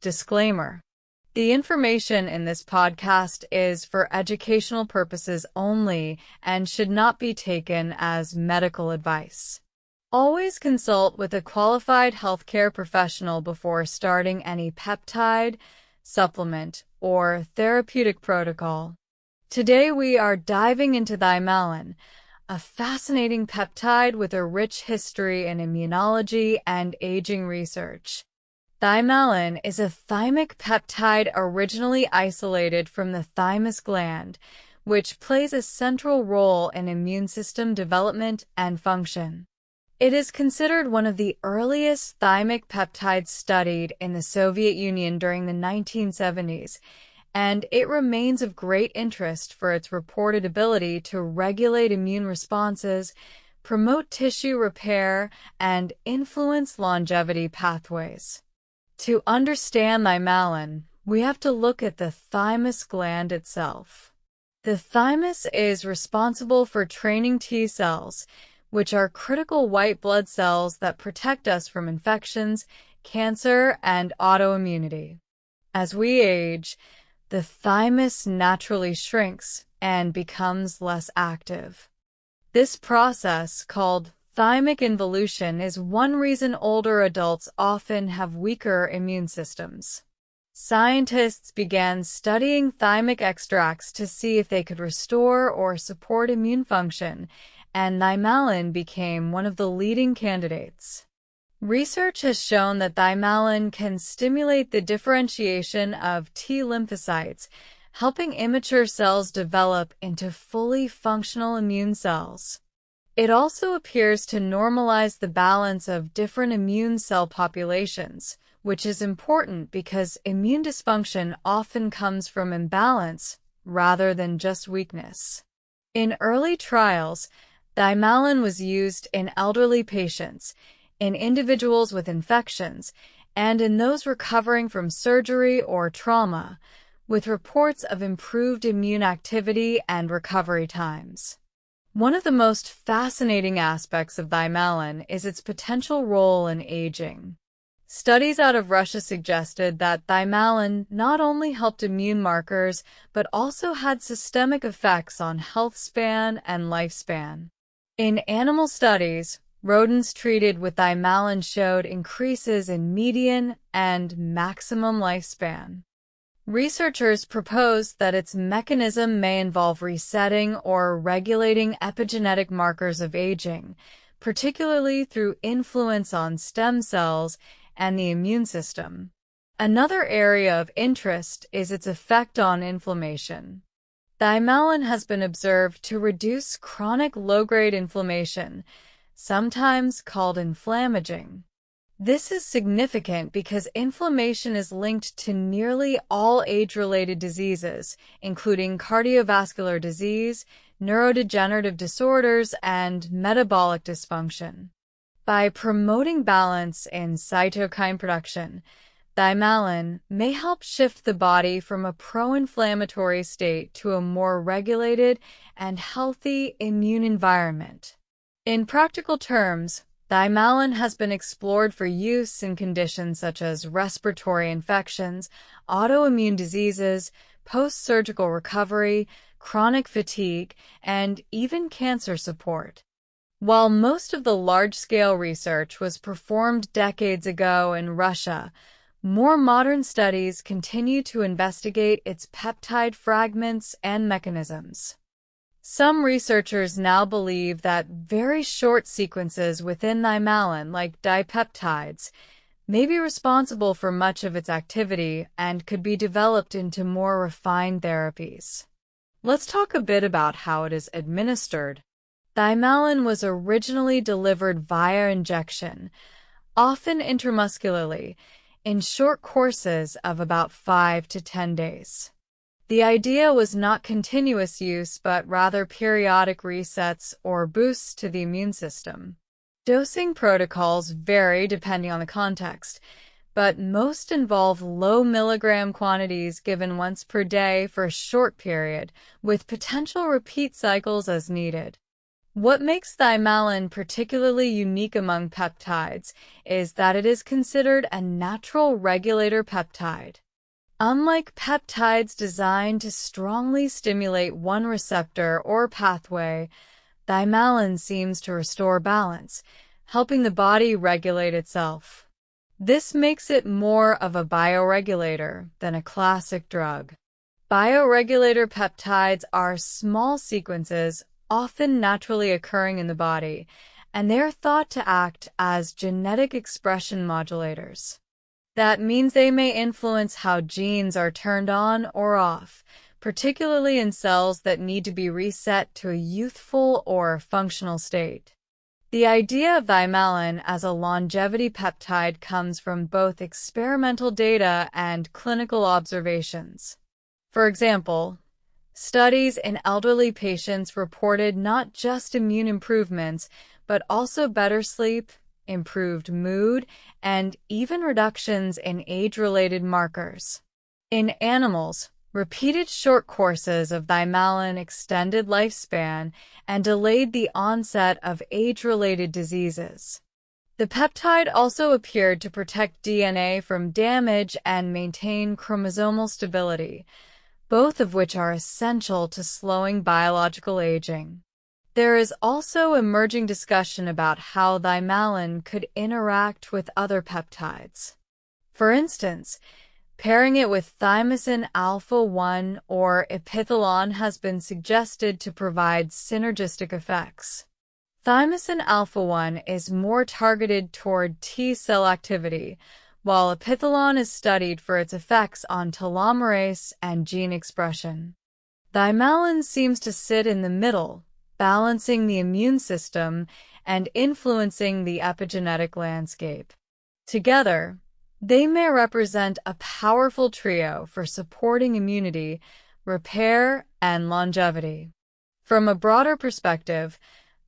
Disclaimer: the information in this podcast is for educational purposes only and should not be taken as medical advice. Always consult with a qualified healthcare professional before starting any peptide, supplement, or therapeutic protocol. Today we are diving into Thymalin, a fascinating peptide with a rich history in immunology and aging research. Thymalin is a thymic peptide originally isolated from the thymus gland, which plays a central role in immune system development and function. It is considered one of the earliest thymic peptides studied in the Soviet Union during the 1970s, and it remains of great interest for its reported ability to regulate immune responses, promote tissue repair, and influence longevity pathways. To understand Thymalin, we have to look at the thymus gland itself. The thymus is responsible for training T cells, which are critical white blood cells that protect us from infections, cancer, and autoimmunity. As we age, the thymus naturally shrinks and becomes less active. This process, called thymic involution, is one reason older adults often have weaker immune systems. Scientists began studying thymic extracts to see if they could restore or support immune function, and Thymalin became one of the leading candidates. Research has shown that Thymalin can stimulate the differentiation of T lymphocytes, helping immature cells develop into fully functional immune cells. It also appears to normalize the balance of different immune cell populations, which is important because immune dysfunction often comes from imbalance rather than just weakness. In early trials, Thymalin was used in elderly patients, in individuals with infections, and in those recovering from surgery or trauma, with reports of improved immune activity and recovery times. One of the most fascinating aspects of Thymalin is its potential role in aging. Studies out of Russia suggested that Thymalin not only helped immune markers, but also had systemic effects on health span and lifespan. In animal studies, rodents treated with Thymalin showed increases in median and maximum lifespan. Researchers propose that its mechanism may involve resetting or regulating epigenetic markers of aging, particularly through influence on stem cells and the immune system. Another area of interest is its effect on inflammation. Thymalin has been observed to reduce chronic low-grade inflammation, sometimes called inflammaging. This is significant because inflammation is linked to nearly all age-related diseases, including cardiovascular disease, neurodegenerative disorders, and metabolic dysfunction. By promoting balance in cytokine production, Thymalin may help shift the body from a pro-inflammatory state to a more regulated and healthy immune environment. In practical terms, Thymalin has been explored for use in conditions such as respiratory infections, autoimmune diseases, post-surgical recovery, chronic fatigue, and even cancer support. While most of the large-scale research was performed decades ago in Russia, more modern studies continue to investigate its peptide fragments and mechanisms. Some researchers now believe that very short sequences within Thymalin, like dipeptides, may be responsible for much of its activity and could be developed into more refined therapies. Let's talk a bit about how it is administered. Thymalin was originally delivered via injection, often intramuscularly, in short courses of about 5 to 10 days. The idea was not continuous use, but rather periodic resets or boosts to the immune system. Dosing protocols vary depending on the context, but most involve low milligram quantities given once per day for a short period, with potential repeat cycles as needed. What makes thymalin particularly unique among peptides is that it is considered a natural regulator peptide. Unlike peptides designed to strongly stimulate one receptor or pathway, thymalin seems to restore balance, helping the body regulate itself. This makes it more of a bioregulator than a classic drug. Bioregulator peptides are small sequences often naturally occurring in the body, and they are thought to act as genetic expression modulators. That means they may influence how genes are turned on or off, particularly in cells that need to be reset to a youthful or functional state. The idea of thymalin as a longevity peptide comes from both experimental data and clinical observations. For example, studies in elderly patients reported not just immune improvements, but also better sleep, improved mood, and even reductions in age-related markers. In animals, repeated short courses of thymalin extended lifespan and delayed the onset of age-related diseases. The peptide also appeared to protect DNA from damage and maintain chromosomal stability, both of which are essential to slowing biological aging. There is also emerging discussion about how thymalin could interact with other peptides. For instance, pairing it with thymosin alpha-1 or epithalon has been suggested to provide synergistic effects. Thymosin alpha-1 is more targeted toward T-cell activity, while epithalon is studied for its effects on telomerase and gene expression. Thymalin seems to sit in the middle, balancing the immune system and influencing the epigenetic landscape. Together, they may represent a powerful trio for supporting immunity, repair, and longevity. From a broader perspective,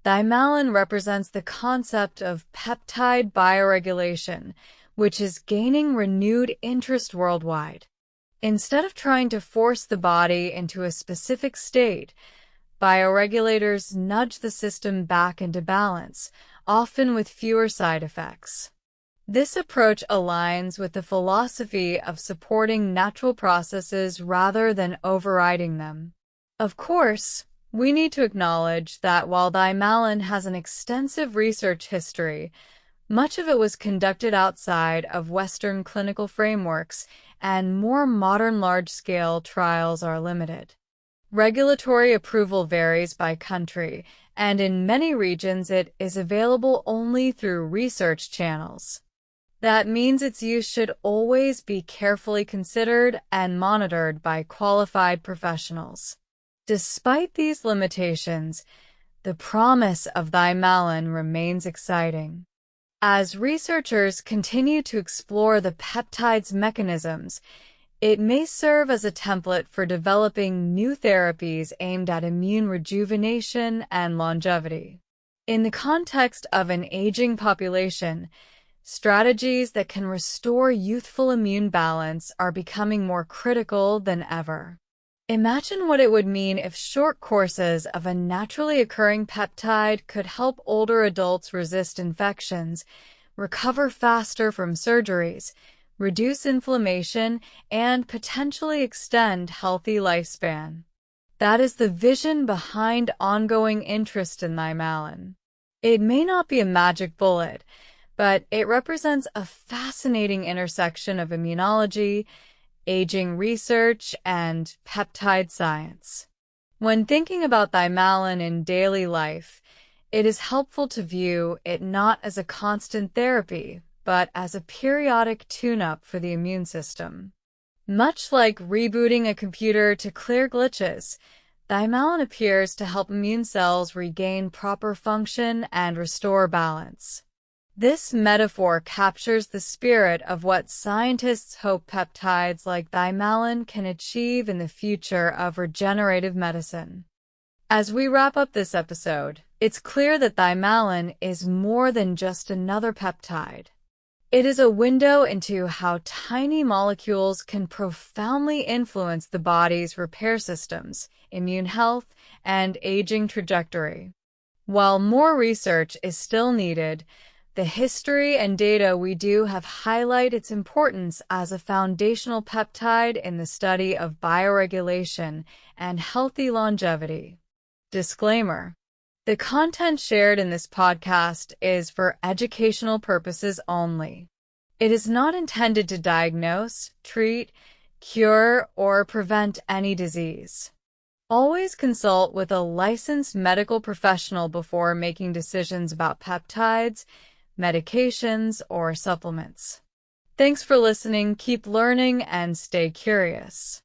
thymalin represents the concept of peptide bioregulation, which is gaining renewed interest worldwide. Instead of trying to force the body into a specific state, bioregulators nudge the system back into balance, often with fewer side effects. This approach aligns with the philosophy of supporting natural processes rather than overriding them. Of course, we need to acknowledge that while thymalin has an extensive research history, much of it was conducted outside of Western clinical frameworks, and more modern large-scale trials are limited. Regulatory approval varies by country, and in many regions it is available only through research channels. That means its use should always be carefully considered and monitored by qualified professionals. Despite these limitations, the promise of thymalin remains exciting. As researchers continue to explore the peptide's mechanisms, it may serve as a template for developing new therapies aimed at immune rejuvenation and longevity. In the context of an aging population, strategies that can restore youthful immune balance are becoming more critical than ever. Imagine what it would mean if short courses of a naturally occurring peptide could help older adults resist infections, recover faster from surgeries, reduce inflammation, and potentially extend healthy lifespan. That is the vision behind ongoing interest in thymalin. It may not be a magic bullet, but it represents a fascinating intersection of immunology, aging research, and peptide science. When thinking about thymalin in daily life, it is helpful to view it not as a constant therapy, but as a periodic tune-up for the immune system. Much like rebooting a computer to clear glitches, thymalin appears to help immune cells regain proper function and restore balance. This metaphor captures the spirit of what scientists hope peptides like thymalin can achieve in the future of regenerative medicine. As we wrap up this episode, it's clear that thymalin is more than just another peptide. It is a window into how tiny molecules can profoundly influence the body's repair systems, immune health, and aging trajectory. While more research is still needed, the history and data we do have highlight its importance as a foundational peptide in the study of bioregulation and healthy longevity. Disclaimer: the content shared in this podcast is for educational purposes only. It is not intended to diagnose, treat, cure, or prevent any disease. Always consult with a licensed medical professional before making decisions about peptides, medications, or supplements. Thanks for listening, keep learning, and stay curious.